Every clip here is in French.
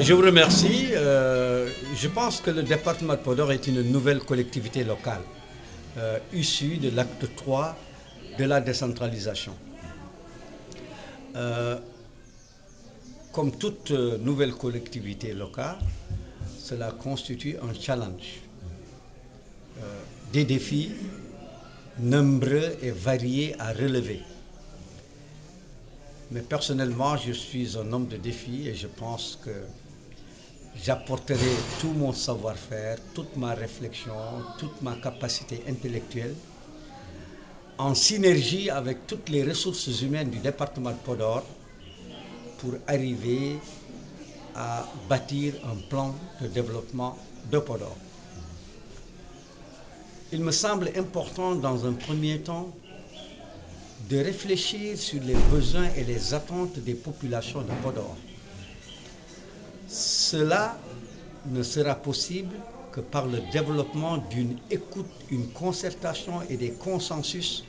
Je vous remercie. Je pense que le département de Podor est une nouvelle collectivité locale issue de l'acte 3 de la décentralisation. Comme toute nouvelle collectivité locale, cela constitue un challenge, des défis nombreux et variés à relever. Mais personnellement, je suis un homme de défi et je pense que j'apporterai tout mon savoir-faire, toute ma réflexion, toute ma capacité intellectuelle en synergie avec toutes les ressources humaines du département de Podor pour arriver à bâtir un plan de développement de Podor. Il me semble important dans un premier temps de réfléchir sur les besoins et les attentes des populations de Podor. Cela ne sera possible que par le développement d'une écoute, une concertation et des consensus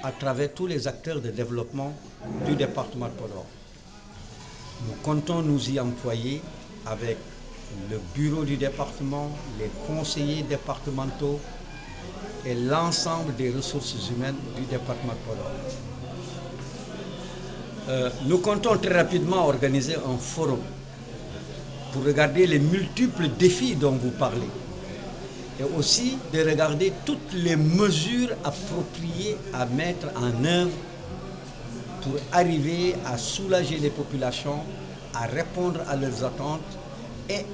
à travers tous les acteurs de développement du département de Podor. Nous comptons nous y employer avec le bureau du département, les conseillers départementaux et l'ensemble des ressources humaines du département de Podor. Nous comptons très rapidement organiser un forum pour regarder les multiples défis dont vous parlez et aussi de regarder toutes les mesures appropriées à mettre en œuvre pour arriver à soulager les populations, à répondre à leurs attentes et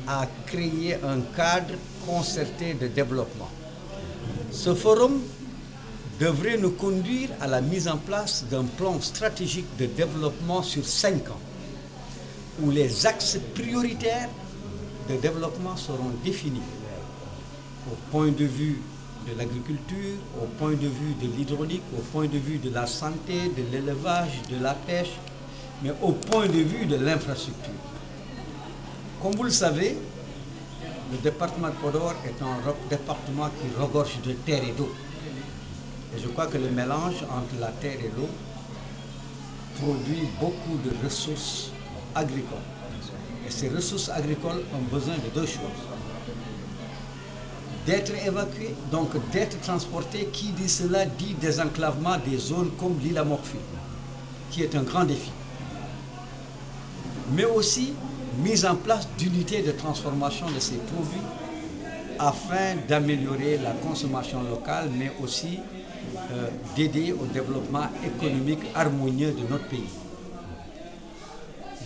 à créer un cadre concerté de développement. Ce forum devrait nous conduire à la mise en place d'un plan stratégique de développement sur 5 ans, où les axes prioritaires de développement seront définis au point de vue de l'agriculture, au point de vue de l'hydraulique, au point de vue de la santé, de l'élevage, de la pêche, mais au point de vue de l'infrastructure. Comme vous le savez, le département de Podor est un département qui regorge de terre et d'eau. Et je crois que le mélange entre la terre et l'eau produit beaucoup de ressources agricoles. Et ces ressources agricoles ont besoin de deux choses. D'être évacuées, donc d'être transportées, qui dit cela dit désenclavement des zones comme l'île à Morphée, qui est un grand défi. Mais aussi mise en place d'unités de transformation de ces produits afin d'améliorer la consommation locale, mais aussi d'aider au développement économique harmonieux de notre pays.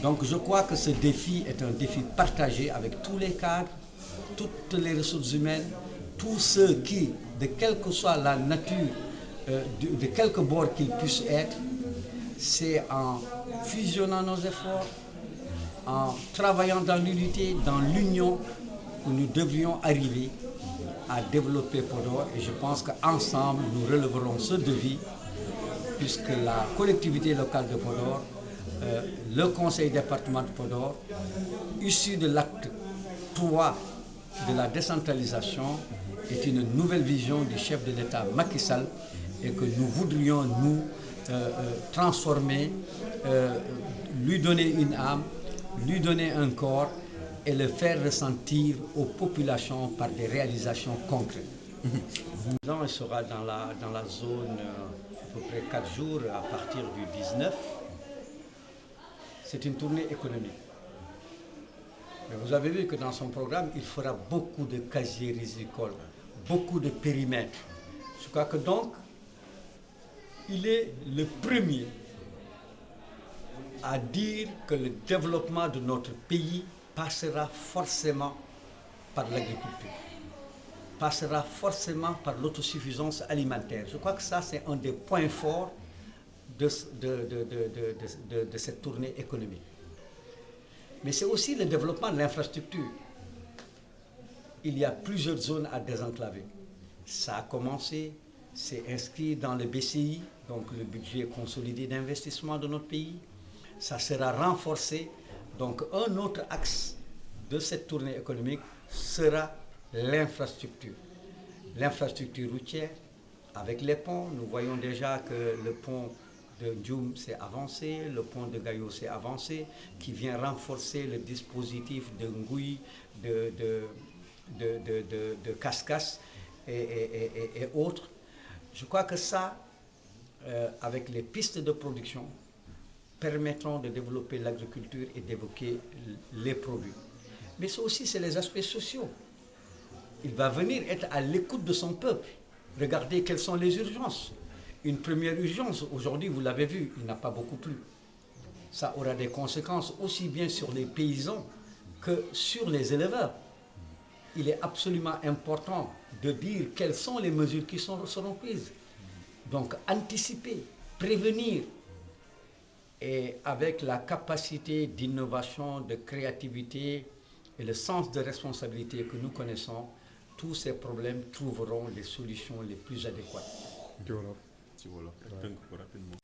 Donc je crois que ce défi est un défi partagé avec tous les cadres, toutes les ressources humaines, tous ceux qui, de quelle que soit la nature, de quelque bord qu'ils puissent être, c'est en fusionnant nos efforts, en travaillant dans l'unité, dans l'union, que nous devrions arriver à développer Podor. Et je pense qu'ensemble, nous relèverons ce défi, puisque la collectivité locale de Podor, le conseil départemental de Podor, issu de l'acte 3 de la décentralisation, est une nouvelle vision du chef de l'État Macky Sall et que nous voudrions nous transformer, lui donner une âme, lui donner un corps et le faire ressentir aux populations par des réalisations concrètes. Il sera dans la zone à peu près 4 jours à partir du 19. C'est une tournée économique. Mais vous avez vu que dans son programme, il fera beaucoup de casiers rizicoles, beaucoup de périmètres. Je crois que donc, il est le premier à dire que le développement de notre pays passera forcément par l'agriculture, passera forcément par l'autosuffisance alimentaire. Je crois que ça, c'est un des points forts de cette tournée économique. Mais c'est aussi le développement de l'infrastructure. Il y a plusieurs zones à désenclaver. Ça a commencé, c'est inscrit dans le BCI, donc le budget consolidé d'investissement de notre pays. Ça sera renforcé. Donc un autre axe de cette tournée économique sera l'infrastructure. L'infrastructure routière, avec les ponts, nous voyons déjà que le pont de Ndioum s'est avancé, le pont de Gayo s'est avancé, qui vient renforcer le dispositif de Ngui, de Cascas et autres. Je crois que ça, avec les pistes de production, permettront de développer l'agriculture et d'évoquer les produits. Mais ça aussi, c'est les aspects sociaux. Il va venir être à l'écoute de son peuple. Regardez quelles sont les urgences. Une première urgence, aujourd'hui, vous l'avez vu, il n'a pas beaucoup plu. Ça aura des conséquences aussi bien sur les paysans que sur les éleveurs. Il est absolument important de dire quelles sont les mesures qui seront prises. Donc, anticiper, prévenir, et avec la capacité d'innovation, de créativité et le sens de responsabilité que nous connaissons, tous ces problèmes trouveront les solutions les plus adéquates. ci wolof. Ci wolof rek tënk ko rapidement.